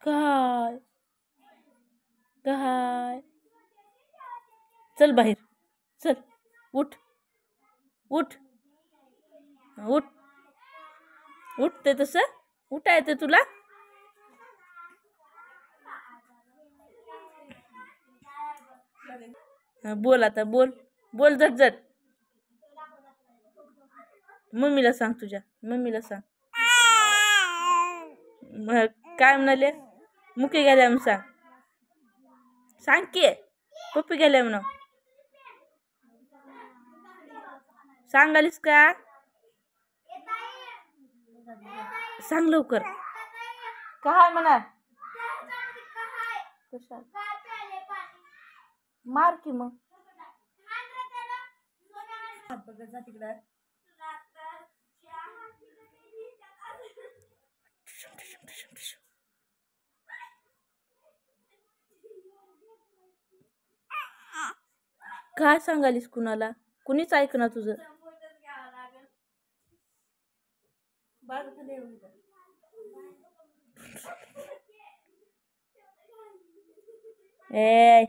काय काय चल बाहेर चल उठ उठ उठ उठते तसं उठायचं तुला बोल आता बोल बोल झटझट मम्मीला सांग तुझ्या मम्मीला सांग काय म्हणाले मुके गेल्या म्हणून सांग सांग की पप्पी गेल्या म्हणून सांगालीस का सांग लवकर काय म्हणा मार की मग काय सांगालीस कुणाला कुणीच ऐकणार तुझं ए